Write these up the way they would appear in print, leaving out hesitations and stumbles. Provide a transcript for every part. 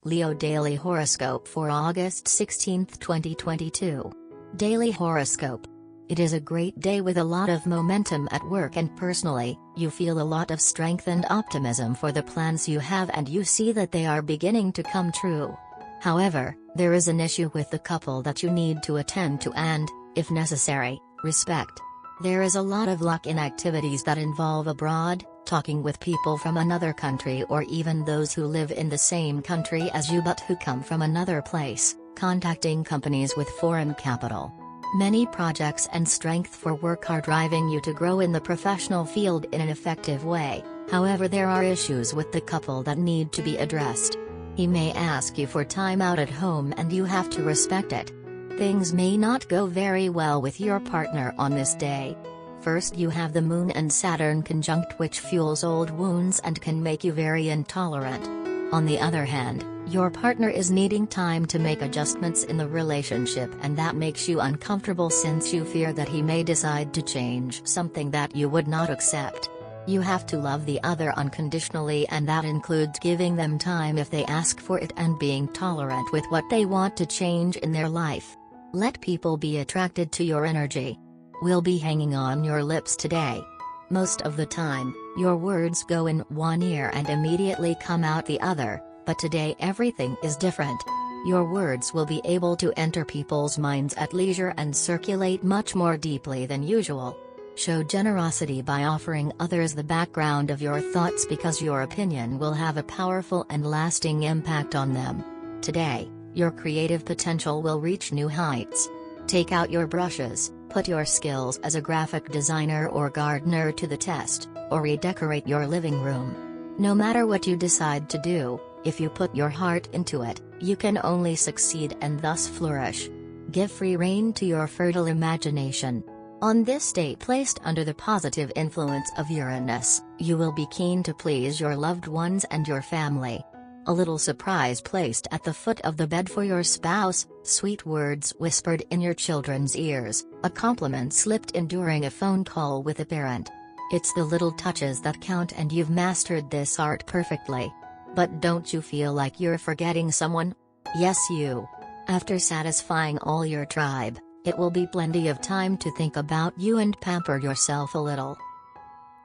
Leo Daily Horoscope for August 16, 2022. Daily Horoscope. It is a great day with a lot of momentum at work and personally, you feel a lot of strength and optimism for the plans you have and you see that they are beginning to come true. However, there is an issue with the couple that you need to attend to and, if necessary, respect. There is a lot of luck in activities that involve abroad, talking with people from another country or even those who live in the same country as you but who come from another place, contacting companies with foreign capital. Many projects and strength for work are driving you to grow in the professional field in an effective way, however there are issues with the couple that need to be addressed. He may ask you for time out at home and you have to respect it. Things may not go very well with your partner on this day. First you have the Moon and Saturn conjunct which fuels old wounds and can make you very intolerant. On the other hand, your partner is needing time to make adjustments in the relationship and that makes you uncomfortable since you fear that he may decide to change something that you would not accept. You have to love the other unconditionally and that includes giving them time if they ask for it and being tolerant with what they want to change in their life. Let people be attracted to your energy. Will be hanging on your lips today. Most of the time, your words go in one ear and immediately come out the other, but today everything is different. Your words will be able to enter people's minds at leisure and circulate much more deeply than usual. Show generosity by offering others the background of your thoughts because your opinion will have a powerful and lasting impact on them. Today, your creative potential will reach new heights. Take out your brushes, put your skills as a graphic designer or gardener to the test, or redecorate your living room. No matter what you decide to do, if you put your heart into it, you can only succeed and thus flourish. Give free rein to your fertile imagination. On this day placed under the positive influence of Uranus, you will be keen to please your loved ones and your family. A little surprise placed at the foot of the bed for your spouse, sweet words whispered in your children's ears, a compliment slipped in during a phone call with a parent. It's the little touches that count and you've mastered this art perfectly. But don't you feel like you're forgetting someone? Yes you. After satisfying all your tribe, it will be plenty of time to think about you and pamper yourself a little.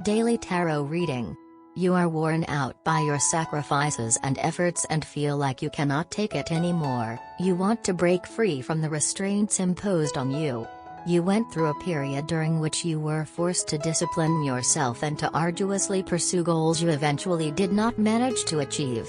Daily Tarot Reading. You are worn out by your sacrifices and efforts and feel like you cannot take it anymore. You want to break free from the restraints imposed on you. You went through a period during which you were forced to discipline yourself and to arduously pursue goals you eventually did not manage to achieve.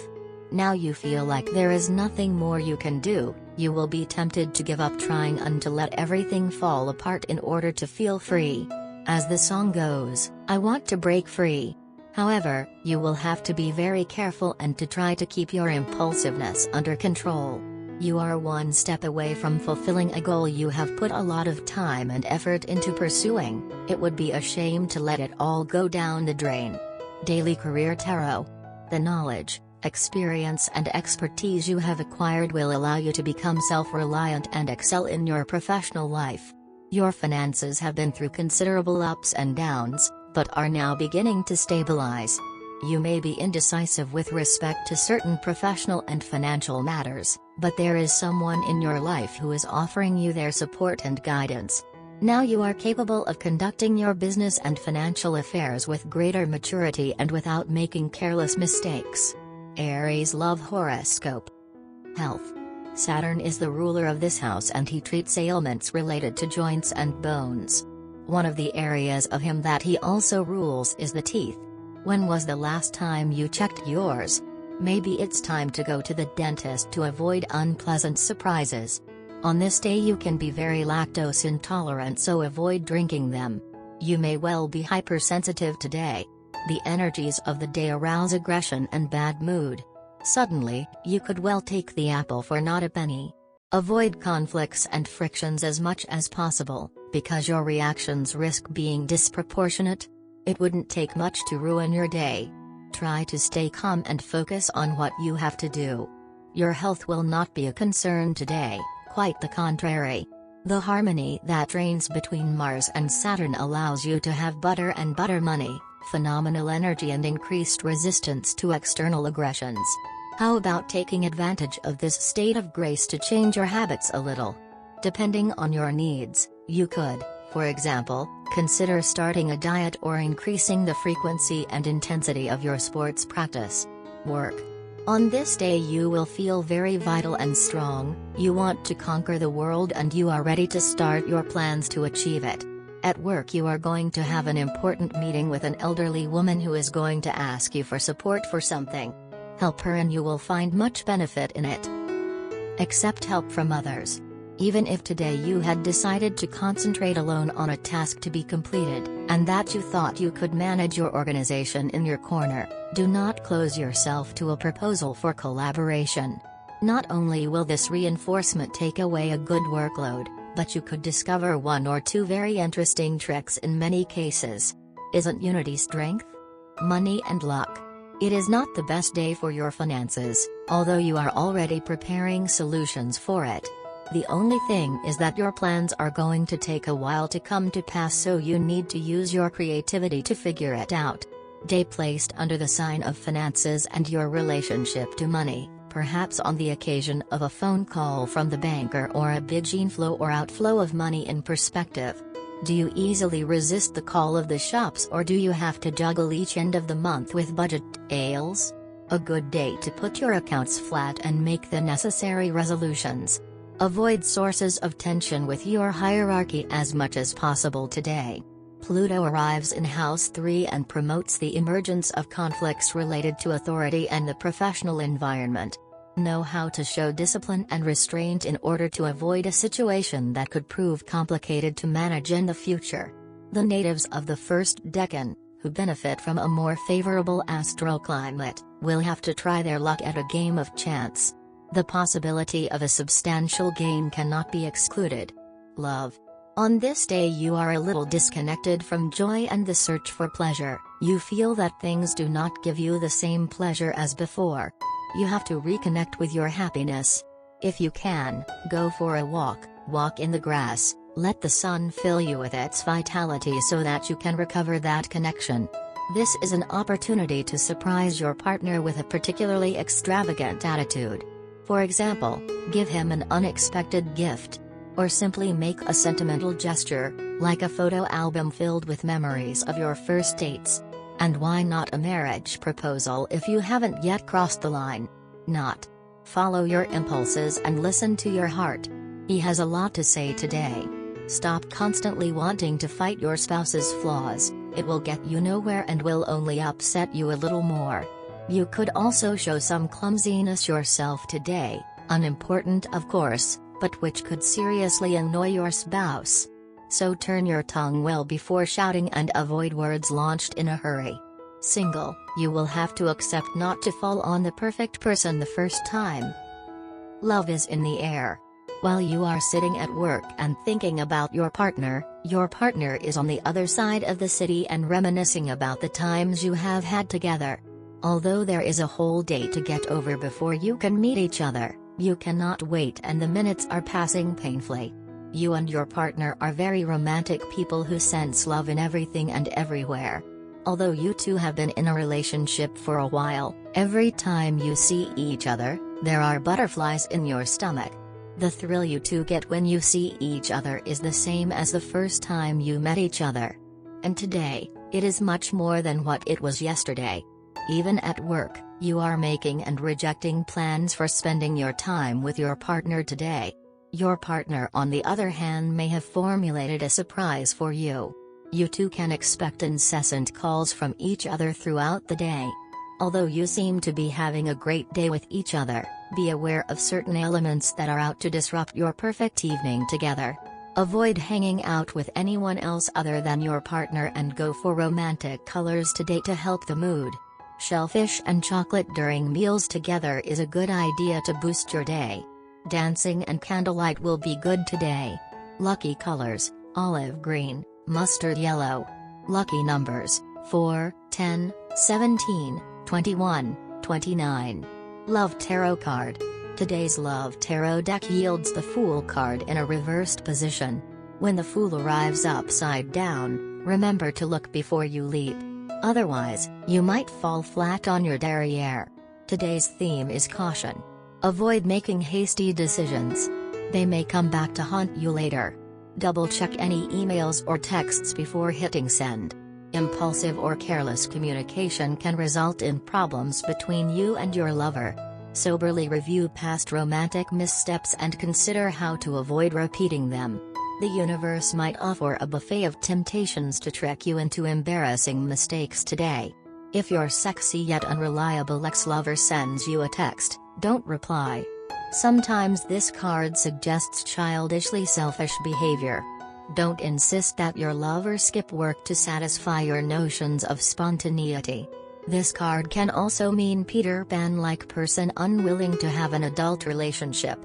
Now you feel like there is nothing more you can do. You will be tempted to give up trying and to let everything fall apart in order to feel free. As the song goes, I want to break free. However, you will have to be very careful and to try to keep your impulsiveness under control. You are one step away from fulfilling a goal you have put a lot of time and effort into pursuing. It would be a shame to let it all go down the drain. Daily Career Tarot. The knowledge, experience and expertise you have acquired will allow you to become self-reliant and excel in your professional life. Your finances have been through considerable ups and downs, but are now beginning to stabilize. You may be indecisive with respect to certain professional and financial matters, but there is someone in your life who is offering you their support and guidance. Now you are capable of conducting your business and financial affairs with greater maturity and without making careless mistakes. Aries Love Horoscope. Health. Saturn is the ruler of this house and he treats ailments related to joints and bones. One of the areas of him that he also rules is the teeth. When was the last time you checked yours? Maybe it's time to go to the dentist to avoid unpleasant surprises. On this day you can be very lactose intolerant so avoid drinking them. You may well be hypersensitive today. The energies of the day arouse aggression and bad mood. Suddenly, you could well take the apple for not a penny. Avoid conflicts and frictions as much as possible, because your reactions risk being disproportionate. It wouldn't take much to ruin your day. Try to stay calm and focus on what you have to do. Your health will not be a concern today, quite the contrary. The harmony that reigns between Mars and Saturn allows you to have butter and butter money, phenomenal energy and increased resistance to external aggressions. How about taking advantage of this state of grace to change your habits a little? Depending on your needs, you could, for example, consider starting a diet or increasing the frequency and intensity of your sports practice. Work. On this day you will feel very vital and strong, you want to conquer the world and you are ready to start your plans to achieve it. At work you are going to have an important meeting with an elderly woman who is going to ask you for support for something. Help her and you will find much benefit in it. Accept help from others. Even if today you had decided to concentrate alone on a task to be completed, and that you thought you could manage your organization in your corner, do not close yourself to a proposal for collaboration. Not only will this reinforcement take away a good workload, but you could discover one or two very interesting tricks in many cases. Isn't unity strength? Money and luck. It is not the best day for your finances, although you are already preparing solutions for it. The only thing is that your plans are going to take a while to come to pass, so you need to use your creativity to figure it out. Day placed under the sign of finances and your relationship to money, perhaps on the occasion of a phone call from the banker or a big inflow or outflow of money in perspective. Do you easily resist the call of the shops, or do you have to juggle each end of the month with budget ails? A good day to put your accounts flat and make the necessary resolutions. Avoid sources of tension with your hierarchy as much as possible today. Pluto arrives in House 3 and promotes the emergence of conflicts related to authority and the professional environment. Know how to show discipline and restraint in order to avoid a situation that could prove complicated to manage in the future. The natives of the first decan, who benefit from a more favorable astroclimate, will have to try their luck at a game of chance. The possibility of a substantial gain cannot be excluded. Love. On this day you are a little disconnected from joy and the search for pleasure. You feel that things do not give you the same pleasure as before. You have to reconnect with your happiness. If you can, go for a walk in the grass, let the sun fill you with its vitality so that you can recover that connection. This is an opportunity to surprise your partner with a particularly extravagant attitude. For example, give him an unexpected gift. Or simply make a sentimental gesture, like a photo album filled with memories of your first dates. And why not a marriage proposal if you haven't yet crossed the line? Not. Follow your impulses and listen to your heart. He has a lot to say today. Stop constantly wanting to fight your spouse's flaws, it will get you nowhere and will only upset you a little more. You could also show some clumsiness yourself today, unimportant of course, but which could seriously annoy your spouse. So turn your tongue well before shouting and avoid words launched in a hurry. Single, you will have to accept not to fall on the perfect person the first time. Love is in the air. While you are sitting at work and thinking about your partner is on the other side of the city and reminiscing about the times you have had together. Although there is a whole day to get over before you can meet each other, you cannot wait and the minutes are passing painfully. You and your partner are very romantic people who sense love in everything and everywhere. Although you two have been in a relationship for a while, every time you see each other, there are butterflies in your stomach. The thrill you two get when you see each other is the same as the first time you met each other. And today, it is much more than what it was yesterday. Even at work, you are making and rejecting plans for spending your time with your partner today. Your partner on the other hand may have formulated a surprise for you. You two can expect incessant calls from each other throughout the day. Although you seem to be having a great day with each other, be aware of certain elements that are out to disrupt your perfect evening together. Avoid hanging out with anyone else other than your partner and go for romantic colors today to help the mood. Shellfish and chocolate during meals together is a good idea to boost your day. Dancing and candlelight will be good today. Lucky colors, olive green, mustard yellow. Lucky numbers, 4, 10, 17, 21, 29. Love Tarot card. Today's Love Tarot deck yields the Fool card in a reversed position. When the Fool arrives upside down, remember to look before you leap. Otherwise, you might fall flat on your derriere. Today's theme is caution. Avoid making hasty decisions. They may come back to haunt you later. Double-check any emails or texts before hitting send. Impulsive or careless communication can result in problems between you and your lover. Soberly review past romantic missteps and consider how to avoid repeating them. The universe might offer a buffet of temptations to trick you into embarrassing mistakes today. If your sexy yet unreliable ex-lover sends you a text, don't reply. Sometimes this card suggests childishly selfish behavior. Don't insist that your lover skip work to satisfy your notions of spontaneity. This card can also mean Peter Pan-like person unwilling to have an adult relationship.